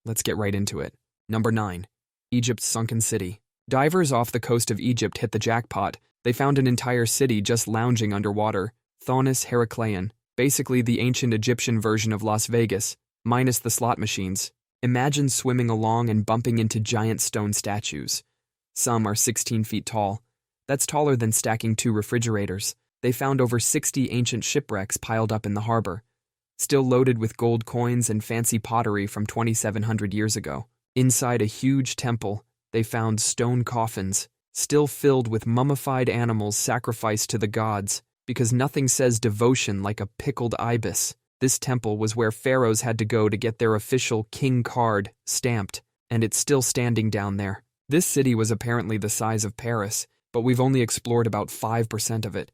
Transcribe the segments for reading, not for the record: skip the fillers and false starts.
Let's get right into it. Number 9. Egypt's sunken city. Divers off the coast of Egypt hit the jackpot. They found an entire city just lounging underwater. Thonis Heracleion, basically the ancient Egyptian version of Las Vegas, minus the slot machines. Imagine swimming along and bumping into giant stone statues. Some are 16 feet tall. That's taller than stacking 2 refrigerators. They found over 60 ancient shipwrecks piled up in the harbor, still loaded with gold coins and fancy pottery from 2,700 years ago. Inside a huge temple, they found stone coffins, still filled with mummified animals sacrificed to the gods, because nothing says devotion like a pickled ibis. This temple was where pharaohs had to go to get their official king card stamped, and it's still standing down there. This city was apparently the size of Paris, but we've only explored about 5% of it.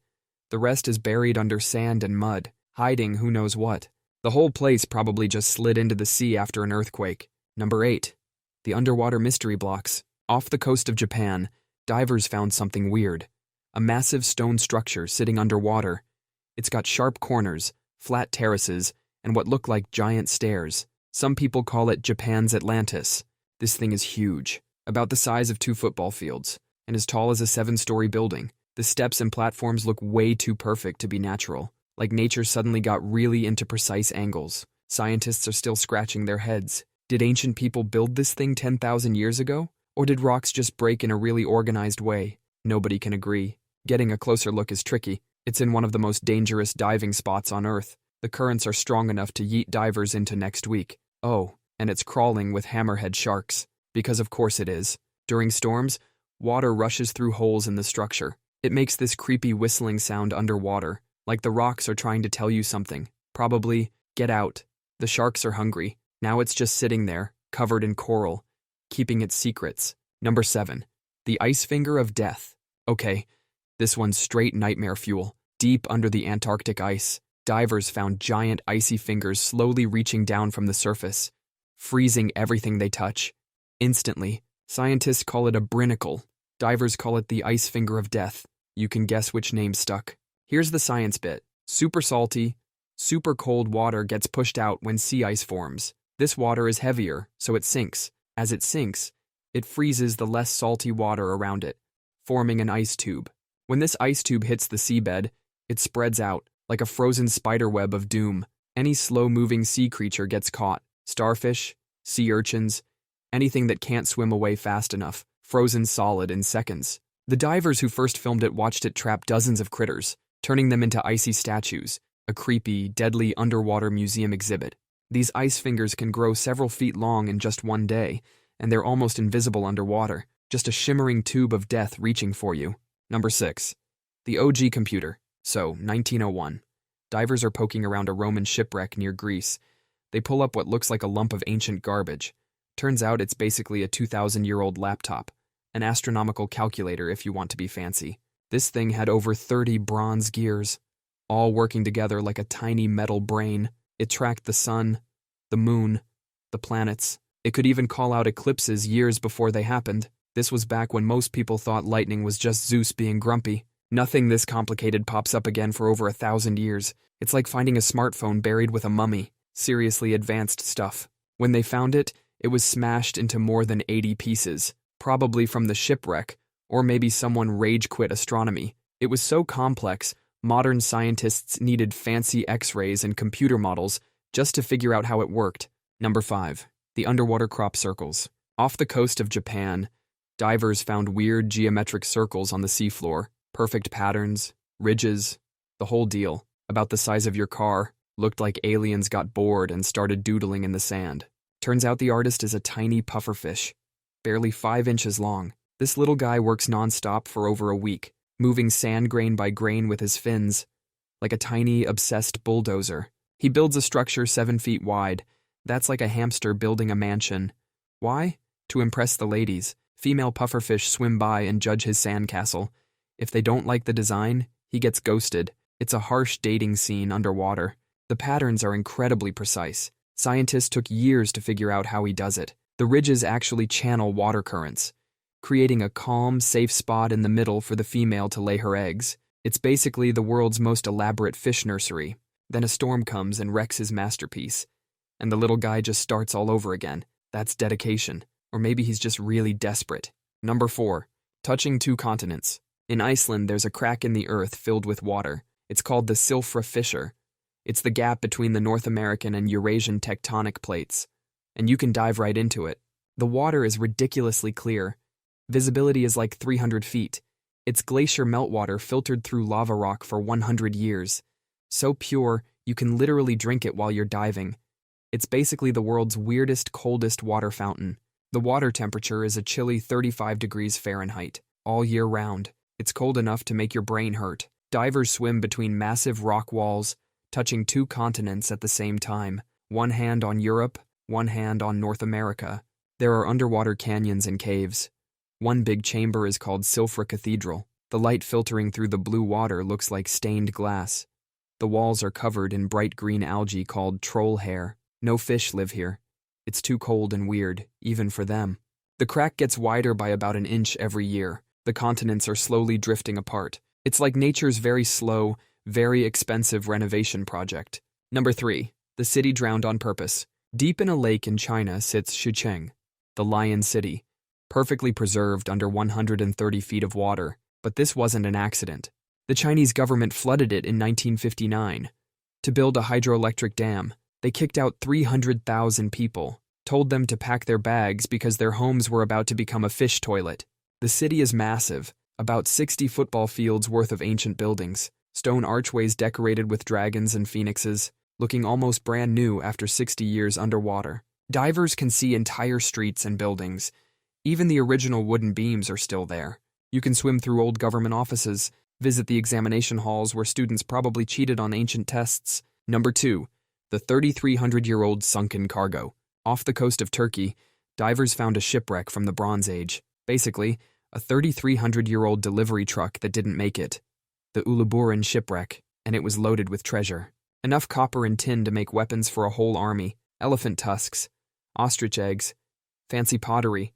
The rest is buried under sand and mud, hiding who knows what. The whole place probably just slid into the sea after an earthquake. Number 8. The underwater mystery blocks. Off the coast of Japan, divers found something weird. A massive stone structure sitting underwater. It's got sharp corners, flat terraces, and what look like giant stairs. Some people call it Japan's Atlantis. This thing is huge, about the size of 2 football fields, and as tall as a 7-story building. The steps and platforms look way too perfect to be natural, like nature suddenly got really into precise angles. Scientists are still scratching their heads. Did ancient people build this thing 10,000 years ago? Or did rocks just break in a really organized way? Nobody can agree. Getting a closer look is tricky. It's in one of the most dangerous diving spots on Earth. The currents are strong enough to yeet divers into next week. Oh, and it's crawling with hammerhead sharks. Because of course it is. During storms, water rushes through holes in the structure. It makes this creepy whistling sound underwater, like the rocks are trying to tell you something. Probably, get out. The sharks are hungry. Now it's just sitting there, covered in coral, keeping its secrets. Number 7. The Ice Finger of Death. Okay, this one's straight nightmare fuel. Deep under the Antarctic ice, divers found giant icy fingers slowly reaching down from the surface, freezing everything they touch. Instantly, scientists call it a brinacle. Divers call it the Ice Finger of Death. You can guess which name stuck. Here's the science bit. Super salty, super cold water gets pushed out when sea ice forms. This water is heavier, so it sinks. As it sinks, it freezes the less salty water around it, forming an ice tube. When this ice tube hits the seabed, it spreads out like a frozen spiderweb of doom. Any slow-moving sea creature gets caught. Starfish, sea urchins, anything that can't swim away fast enough, frozen solid in seconds. The divers who first filmed it watched it trap dozens of critters, turning them into icy statues, a creepy, deadly underwater museum exhibit. These ice fingers can grow several feet long in just one day, and they're almost invisible underwater, just a shimmering tube of death reaching for you. Number 6. The OG computer. So, 1901. Divers are poking around a Roman shipwreck near Greece. They pull up what looks like a lump of ancient garbage. Turns out it's basically a 2,000-year-old laptop, an astronomical calculator if you want to be fancy. This thing had over 30 bronze gears, all working together like a tiny metal brain. It tracked the sun, the moon, the planets. It could even call out eclipses years before they happened. This was back when most people thought lightning was just Zeus being grumpy. Nothing this complicated pops up again for over 1,000 years. It's like finding a smartphone buried with a mummy. Seriously advanced stuff. When they found it, it was smashed into more than 80 pieces, probably from the shipwreck, or maybe someone rage-quit astronomy. It was so complex, modern scientists needed fancy X-rays and computer models just to figure out how it worked. Number 5. The underwater crop circles. Off the coast of Japan, divers found weird geometric circles on the seafloor. Perfect patterns, ridges, the whole deal. About the size of your car. Looked like aliens got bored and started doodling in the sand. Turns out the artist is a tiny pufferfish, barely 5 inches long. This little guy works non-stop for over a week, moving sand grain by grain with his fins, like a tiny, obsessed bulldozer. He builds a structure 7 feet wide. That's like a hamster building a mansion. Why? To impress the ladies. Female pufferfish swim by and judge his sandcastle. If they don't like the design, he gets ghosted. It's a harsh dating scene underwater. The patterns are incredibly precise. Scientists took years to figure out how he does it. The ridges actually channel water currents, creating a calm, safe spot in the middle for the female to lay her eggs. It's basically the world's most elaborate fish nursery. Then a storm comes and wrecks his masterpiece, and the little guy just starts all over again. That's dedication. Or maybe he's just really desperate. Number 4. Touching two continents. In Iceland, there's a crack in the earth filled with water. It's called the Silfra Fissure. It's the gap between the North American and Eurasian tectonic plates. And you can dive right into it. The water is ridiculously clear. Visibility is like 300 feet. It's glacier meltwater filtered through lava rock for 100 years. So pure, you can literally drink it while you're diving. It's basically the world's weirdest, coldest water fountain. The water temperature is a chilly 35 degrees Fahrenheit, all year round. It's cold enough to make your brain hurt. Divers swim between massive rock walls, touching two continents at the same time. One hand on Europe, one hand on North America. There are underwater canyons and caves. One big chamber is called Silfra Cathedral. The light filtering through the blue water looks like stained glass. The walls are covered in bright green algae called troll hair. No fish live here. It's too cold and weird, even for them. The crack gets wider by about an inch every year. The continents are slowly drifting apart. It's like nature's very slow, very expensive renovation project. Number 3. The city drowned on purpose. Deep in a lake in China sits Xucheng, the Lion City, perfectly preserved under 130 feet of water. But this wasn't an accident. The Chinese government flooded it in 1959. To build a hydroelectric dam, they kicked out 300,000 people, told them to pack their bags because their homes were about to become a fish toilet. The city is massive, about 60 football fields worth of ancient buildings, stone archways decorated with dragons and phoenixes, looking almost brand new after 60 years underwater. Divers can see entire streets and buildings. Even the original wooden beams are still there. You can swim through old government offices, visit the examination halls where students probably cheated on ancient tests. Number 2. The 3,300-year-old sunken cargo. Off the coast of Turkey, divers found a shipwreck from the Bronze Age. Basically, a 3,300-year-old delivery truck that didn't make it. The Uluburan shipwreck, and it was loaded with treasure. Enough copper and tin to make weapons for a whole army, elephant tusks, ostrich eggs, fancy pottery,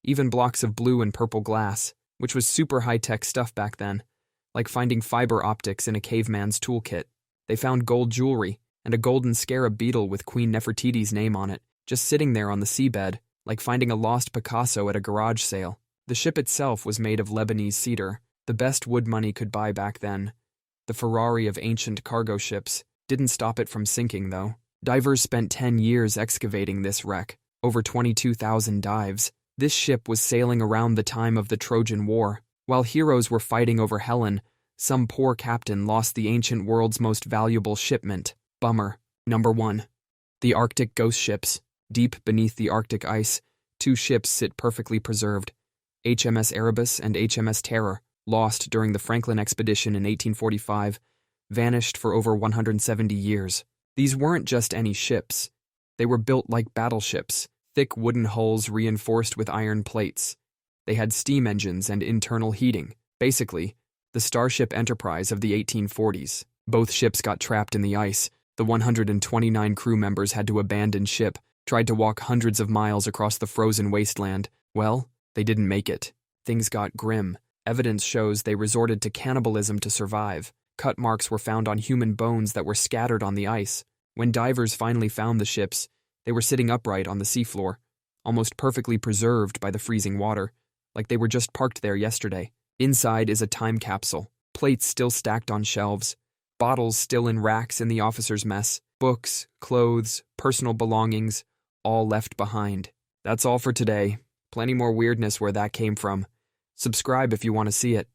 even blocks of blue and purple glass, which was super high-tech stuff back then, like finding fiber optics in a caveman's toolkit. They found gold jewelry, and a golden scarab beetle with Queen Nefertiti's name on it, just sitting there on the seabed, like finding a lost Picasso at a garage sale. The ship itself was made of Lebanese cedar, the best wood money could buy back then. The Ferrari of ancient cargo ships didn't stop it from sinking, though. Divers spent 10 years excavating this wreck, over 22,000 dives. This ship was sailing around the time of the Trojan War. While heroes were fighting over Helen, some poor captain lost the ancient world's most valuable shipment. Bummer. Number 1. The Arctic ghost ships. Deep beneath the Arctic ice, two ships sit perfectly preserved. HMS Erebus and HMS Terror, lost during the Franklin expedition in 1845, vanished for over 170 years. These weren't just any ships. They were built like battleships, thick wooden hulls reinforced with iron plates. They had steam engines and internal heating. Basically, the Starship Enterprise of the 1840s. Both ships got trapped in the ice. The 129 crew members had to abandon ship, tried to walk hundreds of miles across the frozen wasteland. Well, they didn't make it. Things got grim. Evidence shows they resorted to cannibalism to survive. Cut marks were found on human bones that were scattered on the ice. When divers finally found the ships, they were sitting upright on the seafloor, almost perfectly preserved by the freezing water, like they were just parked there yesterday. Inside is a time capsule, plates still stacked on shelves, bottles still in racks in the officers' mess, books, clothes, personal belongings, all left behind. That's all for today. Plenty more weirdness where that came from. Subscribe if you want to see it.